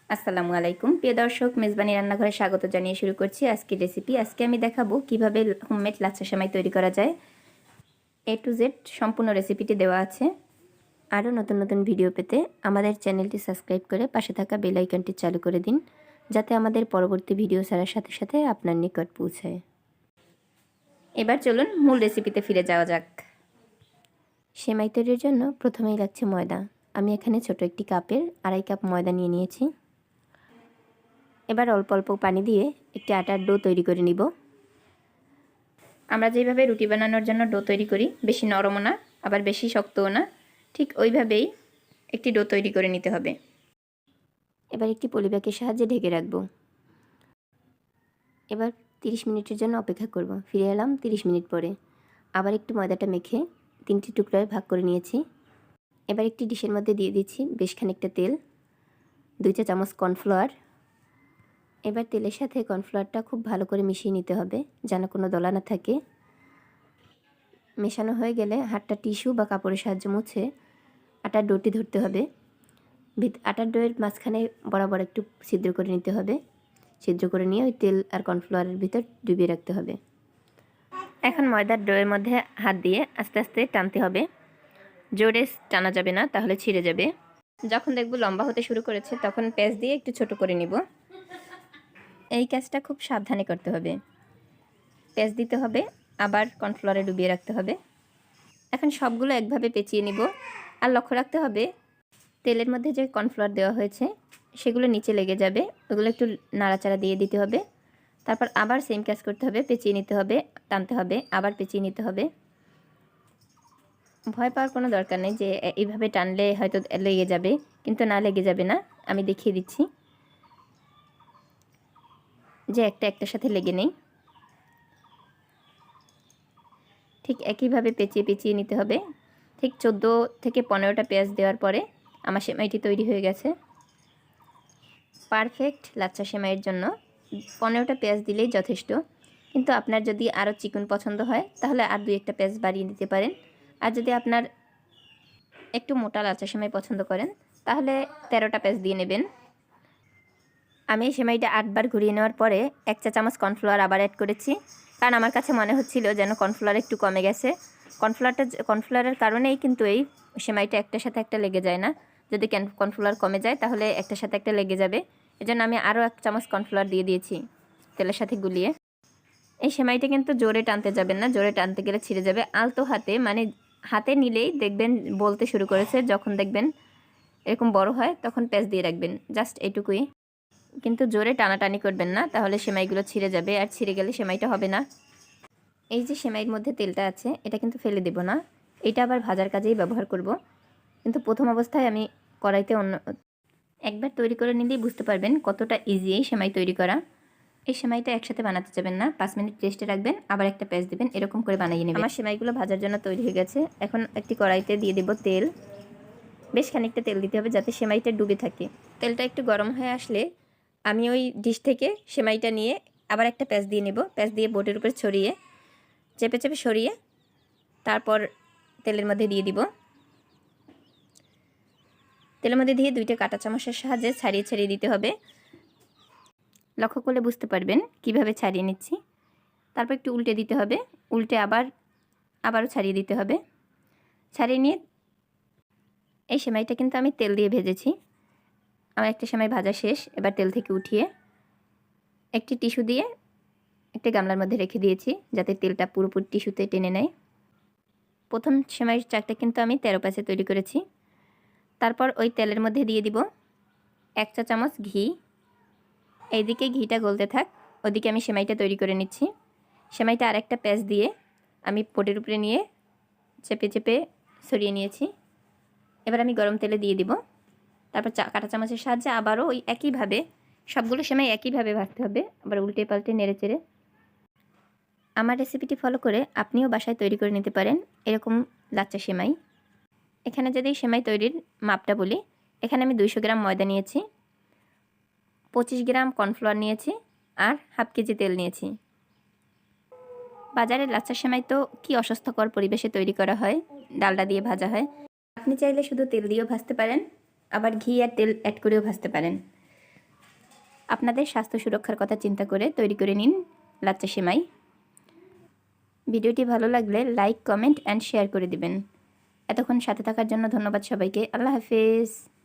আসসালামু আলাইকুম প্রিয় দর্শক, মেজবানি রান্নাঘরে স্বাগত জানিয়ে শুরু করছি আজকের রেসিপি। আজকে আমি দেখাবো কিভাবে হোমমেড লাচ্ছা সেমাই তৈরি করা যায়। A to Z সম্পূর্ণ রেসিপিটি দেওয়া আছে। আরও নতুন নতুন ভিডিও পেতে আমাদের চ্যানেলটি সাবস্ক্রাইব করে পাশে থাকা বেল আইকনটি চালু করে দিন, যাতে আমাদের পরবর্তী ভিডিও ছাড়ার সাথে সাথে আপনার নিকট পৌঁছায়। এবার চলুন মূল রেসিপিতে ফিরে যাওয়া যাক। সেমাই তৈরির জন্য প্রথমেই লাগছে ময়দা। আমি এখানে ছোট একটি কাপের 2.5 কাপ ময়দা নিয়ে নিয়েছি। এবার অল্প অল্প পানি দিয়ে একটি আটার ডো তৈরি করে নিব। আমরা যেভাবে রুটি বানানোর জন্য ডো তৈরি করি, বেশি নরমও না আবার বেশি শক্তও না, ঠিক ওইভাবেই একটি ডো তৈরি করে নিতে হবে। এবার একটি পলিব্যাগের সাহায্যে ঢেকে রাখব। এবার 30 মিনিটের জন্য অপেক্ষা করব। ফিরে এলাম 30 মিনিট পরে। আবার একটু ময়দাটা মেখে 3টি টুকরায় ভাগ করে নিয়েছি। এবার একটি ডিশের মধ্যে দিয়ে দিচ্ছি বেশ খানিকটা তেল, 2 চা চামচ কর্নফ্লাওয়ার। এবার তেলের সাথে কর্নফ্লাওয়ারটা খুব ভালো করে মিশিয়ে নিতে হবে, যেন কোনো দলা না থাকে। মেশানো হয়ে গেলে হাতটা টিস্যু বা কাপড়ের সাহায্যে মুছে আটার ডোটি ধরতে হবে। আটার ডোয়ের মাঝখানে বরাবর একটু ছিদ্র করে নিতে হবে। ছিদ্র করে নিয়ে ওই তেল আর কর্নফ্লাওয়ারের ভিতর ডুবিয়ে রাখতে হবে। এখন ময়দার ডোয়ের মধ্যে হাত দিয়ে আস্তে আস্তে টানতে হবে। জোরে টানা যাবে না, তাহলে ছিঁড়ে যাবে। যখন দেখব লম্বা হতে শুরু করেছে, তখন পেঁচ দিয়ে একটু ছোট করে নিব। এই কাজটা খুব সাবধানে করতে হবে। পেঁচ দিতে হবে, আবার কর্নফ্লাওয়ারে ডুবিয়ে রাখতে হবে। এখন সবগুলো একভাবে পেঁচিয়ে নিব। আর লক্ষ্য রাখতে হবে তেলের মধ্যে যে কর্নফ্লাওয়ার দেওয়া হয়েছে সেগুলো নিচে লেগে যাবে, ওগুলো একটু নাড়াচাড়া দিয়ে দিতে হবে। তারপর আবার সেম কাজ করতে হবে, পেঁচিয়ে নিতে হবে, টানতে হবে, আবার পেঁচিয়ে নিতে হবে। ভয় পাওয়ার কোনো দরকার নেই যে এইভাবে টানলে হয়তো লেগে যাবে, কিন্তু না, লেগে যাবে না। আমি দেখিয়ে দিচ্ছি যে একটার সাথে লেগে নেই। ঠিক একইভাবে পেঁচিয়ে পেঁচিয়ে নিতে হবে। ঠিক 14 থেকে 15টা পেঁয়াজ দেওয়ার পরে আমার সেমাইটি তৈরি হয়ে গেছে। পারফেক্ট লাচ্ছা সেমাইয়ের জন্য 15টা পেঁয়াজ দিলেই যথেষ্ট, কিন্তু আপনার যদি আরও চিকন পছন্দ হয় তাহলে আর 2-1টা পেঁয়াজ বাড়িয়ে দিতে পারেন। আর যদি আপনার একটু মোটা লাচ্ছা সেমাই পছন্দ করেন তাহলে 13টা পেঁয়াজ দিয়ে নেবেন। আমি এই সেমাইটা 8 বার ঘুরিয়ে নেওয়ার পরে 1 চা চামচ কর্নফ্লাওয়ার আবার অ্যাড করেছি, কারণ আমার কাছে মনে হচ্ছিল যেন কর্নফ্লাওয়ার একটু কমে গেছে। কর্নফ্লাওয়ারের কারণেই কিন্তু এই সেমাইটা একটার সাথে একটা লেগে যায় না। যদি কর্নফ্লাওয়ার কমে যায় তাহলে একটার সাথে একটা লেগে যাবে। এজন্য আমি আরও 1 চামচ কর্নফ্লাওয়ার দিয়ে দিয়েছি তেলের সাথে গুলিয়ে। এই সেমাইটা কিন্তু জোরে টানতে যাবেন না, জোরে টানতে গেলে ছিঁড়ে যাবে। আলতো হাতে, মানে হাতে নিলেই দেখবেন বলতে শুরু করেছে। যখন দেখবেন এরকম বড় হয় তখন পেঁচ দিয়ে রাখবেন, জাস্ট এইটুকুই। কিন্তু জোরে টানাটানি করবেন না, তাহলে সেমাইগুলো ছিঁড়ে যাবে, আর ছিঁড়ে গেলে সেমাইটা হবে না। এই যে সেমাইয়ের মধ্যে তেলটা আছে, এটা কিন্তু ফেলে দেব না, এটা আবার ভাজার কাজেই ব্যবহার করব। কিন্তু প্রথম অবস্থায় আমি কড়াইতে একবার তৈরি করে নিলেই বুঝতে পারবেন কতটা ইজি এই সেমাই তৈরি করা। এই সেমাইটা একসাথে বানাতে যাবেন না, 5 মিনিট রেস্টে রাখবেন, আবার একটা পেঁচ দেবেন, এরকম করে বানিয়ে নেবেন। আমার সেমাইগুলো ভাজার জন্য তৈরি হয়ে গেছে। এখন একটি কড়াইতে দিয়ে দেব তেল। বেশ খানিকটা তেল দিতে হবে যাতে সেমাইটা ডুবে থাকে। তেলটা একটু গরম হয়ে আসলে আমি ওই ডিশ থেকে সেমাইটা নিয়ে আবার একটা প্যাঁচ দিয়ে নেব। প্যাঁচ দিয়ে বোটের উপরে ছড়িয়ে চেপে চেপে সরিয়ে তারপর তেলের মধ্যে দিয়ে দিব। তেলের মধ্যে দিয়ে 2টা কাঁটা চামচের সাহায্যে ছাড়িয়ে ছাড়িয়ে দিতে হবে। লক্ষ্য করলে বুঝতে পারবেন কিভাবে ছাড়িয়ে নিচ্ছি। তারপর একটু উল্টে দিতে হবে, উল্টে আবারও ছাড়িয়ে দিতে হবে। ছাড়িয়ে নিয়ে এই সেমাইটা কিন্তু আমি তেল দিয়ে ভেজেছি। আমার একটা সেমাই ভাজা শেষ। এবার তেল থেকে উঠিয়ে একটি টিস্যু দিয়ে একটা গামলার মধ্যে রেখে দিয়েছি, যাতে তেলটা পুরোপুরি টিস্যুতে টেনে নেয়। প্রথম সেমাইয়ের চাকটা কিন্তু আমি 13 প্যাচে তৈরি করেছি। তারপর ওই তেলের মধ্যে দিয়ে দিব 1 চা চামচ ঘি। এইদিকে ঘিটা গলতে থাক, ওদিকে আমি সেমাইটা তৈরি করে নিচ্ছি। সেমাইটা আরেকটা প্যাচ দিয়ে আমি পোটের উপরে নিয়ে চেপে চেপে সরিয়ে নিয়েছি। এবার আমি গরম তেলে দিয়ে দিব। তারপর কাঁটা চামচের সাহায্যে আবারও ওই একইভাবে সবগুলো সেমাই একইভাবে ভাজতে হবে, আবার উল্টে পাল্টে নেড়ে চেড়ে। আমার রেসিপিটি ফলো করে আপনিও বাসায় তৈরি করে নিতে পারেন এরকম লাচ্চা সেমাই। এখানে যদি সেমাই তৈরির মাপটা বলি, এখানে আমি 200 গ্রাম ময়দা নিয়েছি, 25 গ্রাম কর্নফ্লাওয়ার নিয়েছি, আর হাফ কেজি তেল নিয়েছি। বাজারের লাচ্চা সেমাই তো কি অস্বাস্থ্যকর পরিবেশে তৈরি করা হয়, ডালডা দিয়ে ভাজা হয়। আপনি চাইলে শুধু তেল দিয়েও ভাজতে পারেন, আবার ঘি আর তেল অ্যাড করেও ভাজতে পারেন। আপনাদের স্বাস্থ্য সুরক্ষার কথা চিন্তা করে তৈরি করে নিন লাচ্চা সেমাই। ভিডিওটি ভালো লাগলে লাইক, কমেন্ট অ্যান্ড শেয়ার করে দিবেন। এতক্ষণ সাথে থাকার জন্য ধন্যবাদ সবাইকে। আল্লাহ হাফেজ।